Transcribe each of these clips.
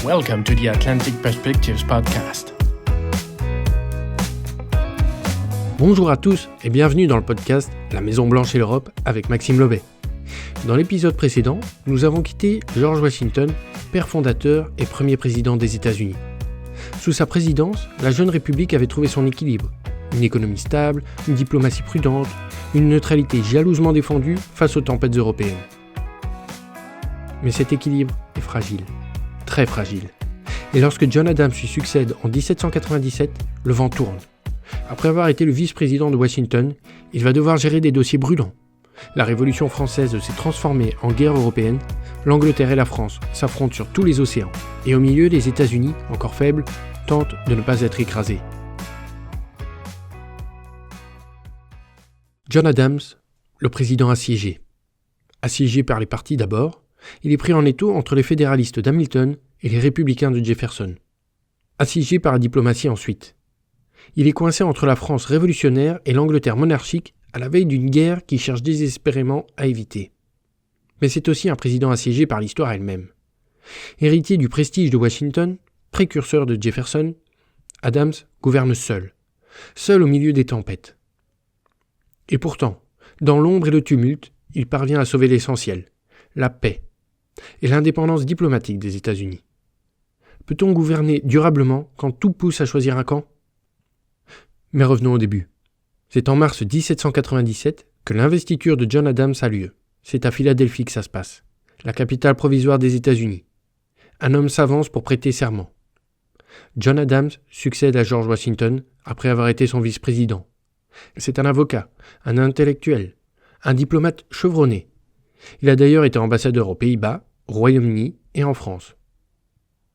Welcome to the Atlantic Perspectives podcast. Bonjour à tous et bienvenue dans le podcast La Maison Blanche et l'Europe avec Maxime Lobet. Dans l'épisode précédent, nous avons quitté George Washington, père fondateur et premier président des États-Unis. Sous sa présidence, la jeune République avait trouvé son équilibre. Une économie stable, une diplomatie prudente, une neutralité jalousement défendue face aux tempêtes européennes. Mais cet équilibre est fragile, très fragile. Et lorsque John Adams lui succède en 1797, le vent tourne. Après avoir été le vice-président de Washington, il va devoir gérer des dossiers brûlants. La Révolution française s'est transformée en guerre européenne, l'Angleterre et la France s'affrontent sur tous les océans, et au milieu, les États-Unis, encore faibles, tentent de ne pas être écrasés. John Adams, le président assiégé. Assiégé par les partis d'abord, il est pris en étau entre les fédéralistes d'Hamilton et les républicains de Jefferson. Assiégé par la diplomatie ensuite. Il est coincé entre la France révolutionnaire et l'Angleterre monarchique à la veille d'une guerre qu'il cherche désespérément à éviter. Mais c'est aussi un président assiégé par l'histoire elle-même. Héritier du prestige de Washington, précurseur de Jefferson, Adams gouverne seul au milieu des tempêtes. Et pourtant, dans l'ombre et le tumulte, il parvient à sauver l'essentiel, la paix et l'indépendance diplomatique des États-Unis. Peut-on gouverner durablement quand tout pousse à choisir un camp ? Mais revenons au début. C'est en mars 1797 que l'investiture de John Adams a lieu. C'est à Philadelphie que ça se passe, la capitale provisoire des États-Unis. Un homme s'avance pour prêter serment. John Adams succède à George Washington après avoir été son vice-président. C'est un avocat, un intellectuel, un diplomate chevronné. Il a d'ailleurs été ambassadeur aux Pays-Bas, au Royaume-Uni et en France.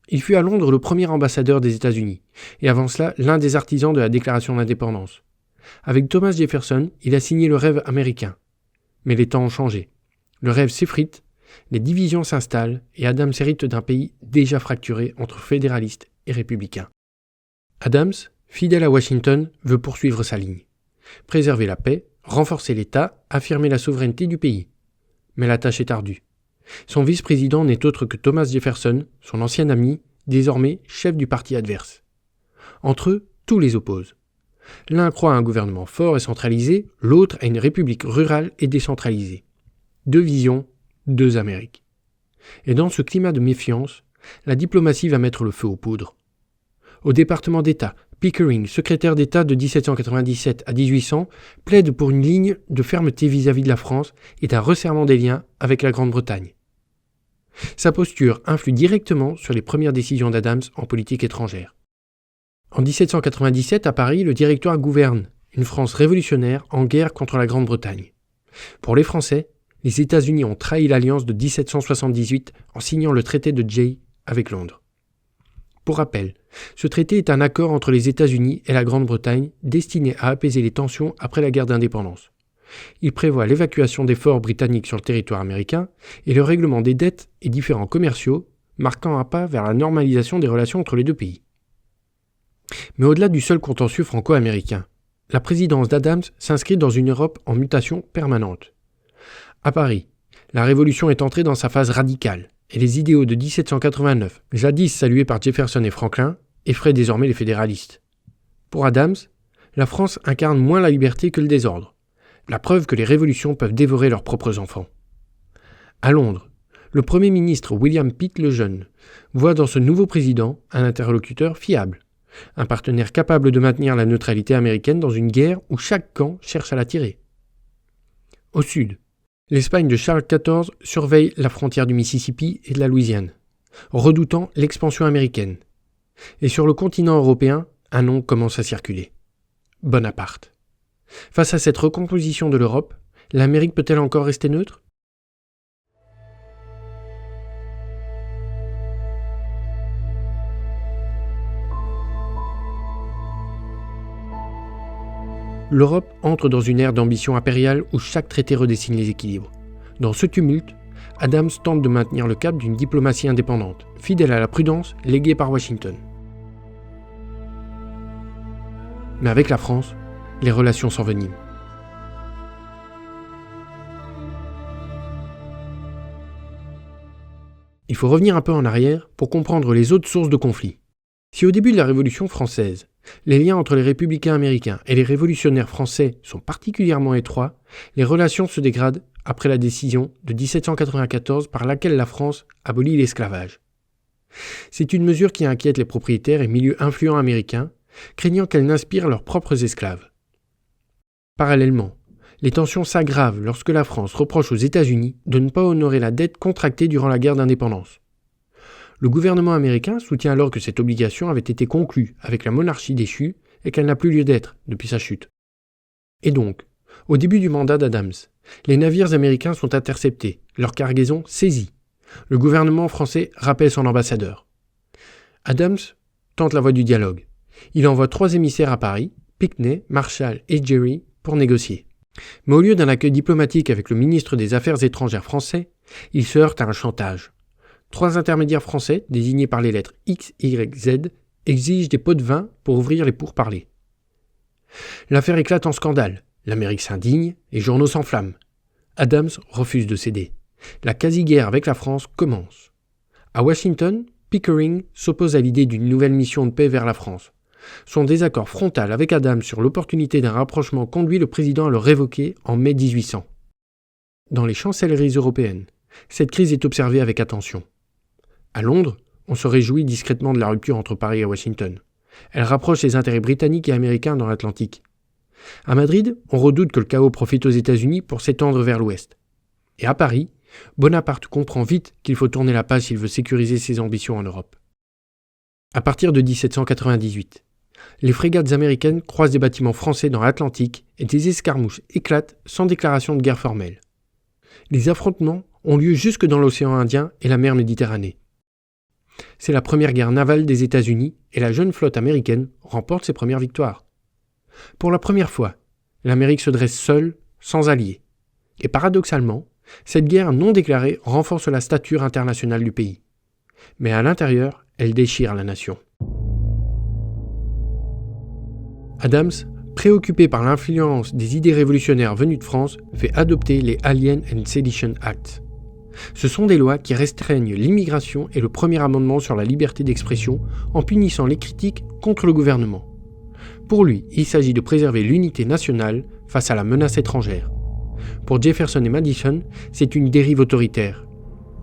Il fut à Londres le premier ambassadeur des États-Unis, et avant cela l'un des artisans de la Déclaration d'indépendance. Avec Thomas Jefferson, il a signé le rêve américain. Mais les temps ont changé. Le rêve s'effrite, les divisions s'installent, et Adams hérite d'un pays déjà fracturé entre fédéralistes et républicains. Adams, fidèle à Washington, veut poursuivre sa ligne. Préserver la paix, renforcer l'État, affirmer la souveraineté du pays. Mais la tâche est ardue. Son vice-président n'est autre que Thomas Jefferson, son ancien ami, désormais chef du parti adverse. Entre eux, tout les oppose. L'un croit à un gouvernement fort et centralisé, l'autre à une république rurale et décentralisée. Deux visions, deux Amériques. Et dans ce climat de méfiance, la diplomatie va mettre le feu aux poudres. Au département d'État, Pickering, secrétaire d'État de 1797 à 1800, plaide pour une ligne de fermeté vis-à-vis de la France et d'un resserrement des liens avec la Grande-Bretagne. Sa posture influe directement sur les premières décisions d'Adams en politique étrangère. En 1797, à Paris, le Directoire gouverne une France révolutionnaire en guerre contre la Grande-Bretagne. Pour les Français, les États-Unis ont trahi l'alliance de 1778 en signant le traité de Jay avec Londres. Pour rappel, ce traité est un accord entre les États-Unis et la Grande-Bretagne destiné à apaiser les tensions après la guerre d'indépendance. Il prévoit l'évacuation des forts britanniques sur le territoire américain et le règlement des dettes et différends commerciaux, marquant un pas vers la normalisation des relations entre les deux pays. Mais au-delà du seul contentieux franco-américain, la présidence d'Adams s'inscrit dans une Europe en mutation permanente. À Paris, la Révolution est entrée dans sa phase radicale, et les idéaux de 1789, jadis salués par Jefferson et Franklin, effraient désormais les fédéralistes. Pour Adams, la France incarne moins la liberté que le désordre, la preuve que les révolutions peuvent dévorer leurs propres enfants. À Londres, le Premier ministre William Pitt le Jeune voit dans ce nouveau président un interlocuteur fiable, un partenaire capable de maintenir la neutralité américaine dans une guerre où chaque camp cherche à la tirer. Au sud, l'Espagne de Charles XIV surveille la frontière du Mississippi et de la Louisiane, redoutant l'expansion américaine. Et sur le continent européen, un nom commence à circuler. Bonaparte. Face à cette recomposition de l'Europe, l'Amérique peut-elle encore rester neutre ? L'Europe entre dans une ère d'ambition impériale où chaque traité redessine les équilibres. Dans ce tumulte, Adams tente de maintenir le cap d'une diplomatie indépendante, fidèle à la prudence léguée par Washington. Mais avec la France, les relations s'enveniment. Il faut revenir un peu en arrière pour comprendre les autres sources de conflit. Si au début de la Révolution française, les liens entre les républicains américains et les révolutionnaires français sont particulièrement étroits, les relations se dégradent après la décision de 1794 par laquelle la France abolit l'esclavage. C'est une mesure qui inquiète les propriétaires et milieux influents américains, craignant qu'elle n'inspire leurs propres esclaves. Parallèlement, les tensions s'aggravent lorsque la France reproche aux États-Unis de ne pas honorer la dette contractée durant la guerre d'indépendance. Le gouvernement américain soutient alors que cette obligation avait été conclue avec la monarchie déchue et qu'elle n'a plus lieu d'être depuis sa chute. Et donc, au début du mandat d'Adams, les navires américains sont interceptés, leur cargaison saisie. Le gouvernement français rappelle son ambassadeur. Adams tente la voie du dialogue. Il envoie 3 émissaires à Paris, Pinckney, Marshall et Gerry, pour négocier. Mais au lieu d'un accueil diplomatique avec le ministre des Affaires étrangères français, il se heurte à un chantage. 3 intermédiaires français, désignés par les lettres X, Y, Z, exigent des pots de vin pour ouvrir les pourparlers. L'affaire éclate en scandale. L'Amérique s'indigne, les journaux s'enflamment. Adams refuse de céder. La quasi-guerre avec la France commence. À Washington, Pickering s'oppose à l'idée d'une nouvelle mission de paix vers la France. Son désaccord frontal avec Adams sur l'opportunité d'un rapprochement conduit le président à le révoquer en mai 1800. Dans les chancelleries européennes, cette crise est observée avec attention. À Londres, on se réjouit discrètement de la rupture entre Paris et Washington. Elle rapproche les intérêts britanniques et américains dans l'Atlantique. À Madrid, on redoute que le chaos profite aux États-Unis pour s'étendre vers l'Ouest. Et à Paris, Bonaparte comprend vite qu'il faut tourner la page s'il veut sécuriser ses ambitions en Europe. À partir de 1798, les frégates américaines croisent des bâtiments français dans l'Atlantique et des escarmouches éclatent sans déclaration de guerre formelle. Les affrontements ont lieu jusque dans l'océan Indien et la mer Méditerranée. C'est la première guerre navale des États-Unis et la jeune flotte américaine remporte ses premières victoires. Pour la première fois, l'Amérique se dresse seule, sans alliés. Et paradoxalement, cette guerre non déclarée renforce la stature internationale du pays. Mais à l'intérieur, elle déchire la nation. Adams, préoccupé par l'influence des idées révolutionnaires venues de France, fait adopter les Alien and Sedition Acts. Ce sont des lois qui restreignent l'immigration et le premier amendement sur la liberté d'expression en punissant les critiques contre le gouvernement. Pour lui, il s'agit de préserver l'unité nationale face à la menace étrangère. Pour Jefferson et Madison, c'est une dérive autoritaire.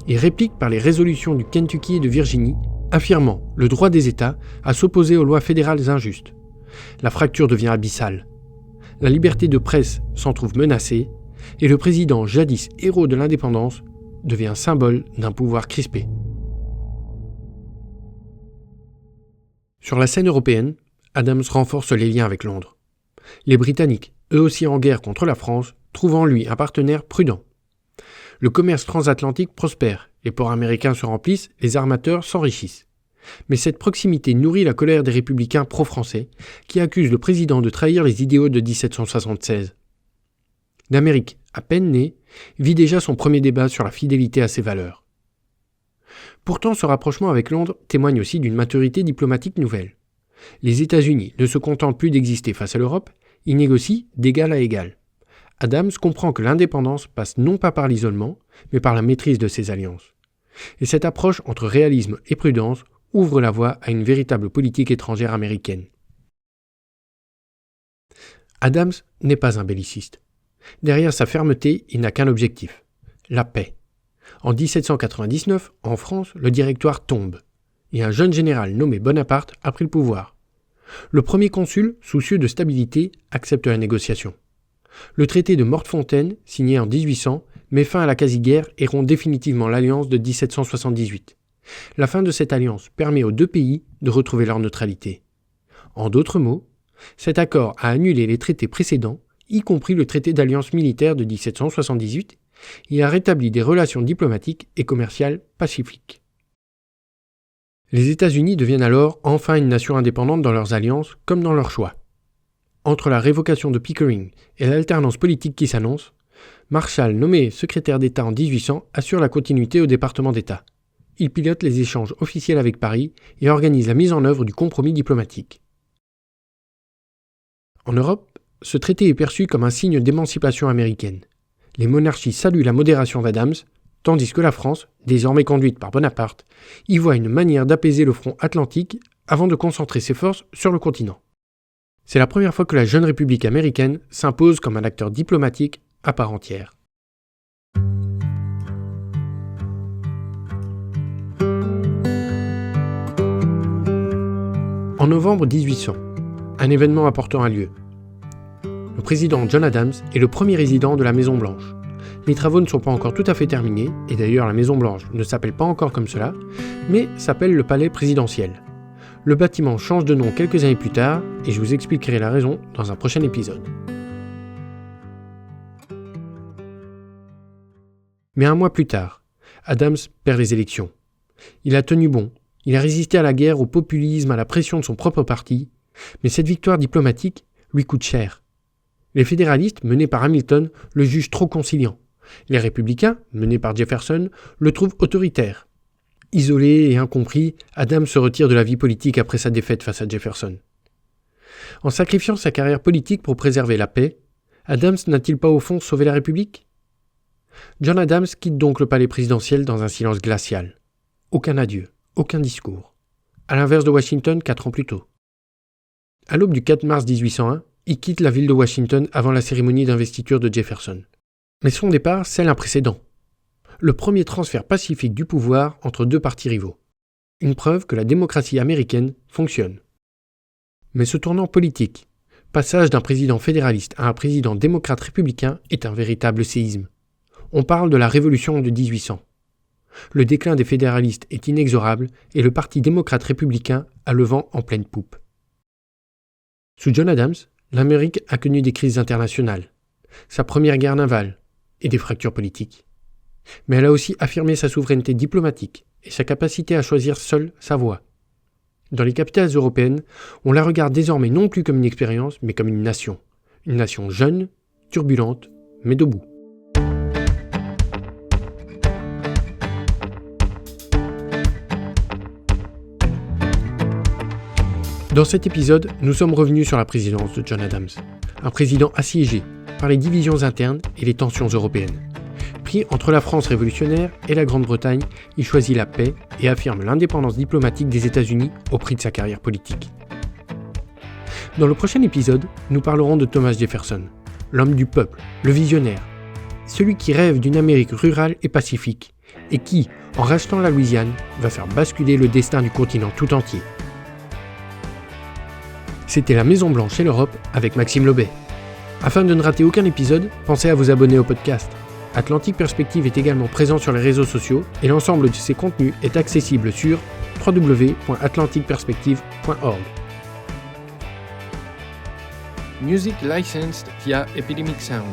Il réplique par les résolutions du Kentucky et de Virginie, affirmant le droit des États à s'opposer aux lois fédérales injustes. La fracture devient abyssale. La liberté de presse s'en trouve menacée, et le président, jadis héros de l'indépendance, devient symbole d'un pouvoir crispé. Sur la scène européenne, Adams renforce les liens avec Londres. Les Britanniques, eux aussi en guerre contre la France, trouvent en lui un partenaire prudent. Le commerce transatlantique prospère, les ports américains se remplissent, les armateurs s'enrichissent. Mais cette proximité nourrit la colère des républicains pro-français qui accusent le président de trahir les idéaux de 1776. L'Amérique, à peine née, vit déjà son premier débat sur la fidélité à ses valeurs. Pourtant, ce rapprochement avec Londres témoigne aussi d'une maturité diplomatique nouvelle. Les États-Unis ne se contentent plus d'exister face à l'Europe, ils négocient d'égal à égal. Adams comprend que l'indépendance passe non pas par l'isolement, mais par la maîtrise de ses alliances. Et cette approche entre réalisme et prudence ouvre la voie à une véritable politique étrangère américaine. Adams n'est pas un belliciste. Derrière sa fermeté, il n'a qu'un objectif, la paix. En 1799, en France, le Directoire tombe, et un jeune général nommé Bonaparte a pris le pouvoir. Le premier consul, soucieux de stabilité, accepte la négociation. Le traité de Mortefontaine, signé en 1800, met fin à la quasi-guerre et rompt définitivement l'alliance de 1778. La fin de cette alliance permet aux 2 pays de retrouver leur neutralité. En d'autres mots, cet accord a annulé les traités précédents, y compris le traité d'alliance militaire de 1778, et a rétabli des relations diplomatiques et commerciales pacifiques. Les États-Unis deviennent alors enfin une nation indépendante dans leurs alliances comme dans leurs choix. Entre la révocation de Pickering et l'alternance politique qui s'annonce, Marshall, nommé secrétaire d'État en 1800, assure la continuité au département d'État. Il pilote les échanges officiels avec Paris et organise la mise en œuvre du compromis diplomatique. En Europe, ce traité est perçu comme un signe d'émancipation américaine. Les monarchies saluent la modération d'Adams, tandis que la France, désormais conduite par Bonaparte, y voit une manière d'apaiser le front atlantique avant de concentrer ses forces sur le continent. C'est la première fois que la jeune République américaine s'impose comme un acteur diplomatique à part entière. En novembre 1800, un événement important a lieu. Le président John Adams est le premier résident de la Maison-Blanche. Les travaux ne sont pas encore tout à fait terminés, et d'ailleurs la Maison-Blanche ne s'appelle pas encore comme cela, mais s'appelle le Palais présidentiel. Le bâtiment change de nom quelques années plus tard, et je vous expliquerai la raison dans un prochain épisode. Mais un mois plus tard, Adams perd les élections. Il a tenu bon, il a résisté à la guerre, au populisme, à la pression de son propre parti, mais cette victoire diplomatique lui coûte cher. Les fédéralistes, menés par Hamilton, le jugent trop conciliant. Les républicains, menés par Jefferson, le trouvent autoritaire. Isolé et incompris, Adams se retire de la vie politique après sa défaite face à Jefferson. En sacrifiant sa carrière politique pour préserver la paix, Adams n'a-t-il pas au fond sauvé la République ? John Adams quitte donc le palais présidentiel dans un silence glacial. Aucun adieu, aucun discours. À l'inverse de Washington 4 ans plus tôt. À l'aube du 4 mars 1801, il quitte la ville de Washington avant la cérémonie d'investiture de Jefferson. Mais son départ scelle un précédent. Le premier transfert pacifique du pouvoir entre deux partis rivaux. Une preuve que la démocratie américaine fonctionne. Mais ce tournant politique, passage d'un président fédéraliste à un président démocrate républicain, est un véritable séisme. On parle de la révolution de 1800. Le déclin des fédéralistes est inexorable et le parti démocrate républicain a le vent en pleine poupe. Sous John Adams, l'Amérique a connu des crises internationales, sa première guerre navale et des fractures politiques. Mais elle a aussi affirmé sa souveraineté diplomatique et sa capacité à choisir seule sa voie. Dans les capitales européennes, on la regarde désormais non plus comme une expérience, mais comme une nation jeune, turbulente, mais debout. Dans cet épisode, nous sommes revenus sur la présidence de John Adams, un président assiégé par les divisions internes et les tensions européennes. Pris entre la France révolutionnaire et la Grande-Bretagne, il choisit la paix et affirme l'indépendance diplomatique des États-Unis au prix de sa carrière politique. Dans le prochain épisode, nous parlerons de Thomas Jefferson, l'homme du peuple, le visionnaire, celui qui rêve d'une Amérique rurale et pacifique, et qui, en rachetant la Louisiane, va faire basculer le destin du continent tout entier. C'était la Maison-Blanche et l'Europe avec Maxime Lobet. Afin de ne rater aucun épisode, pensez à vous abonner au podcast. Atlantique Perspective est également présent sur les réseaux sociaux et l'ensemble de ses contenus est accessible sur www.atlanticperspective.org. Music licensed via Epidemic Sound.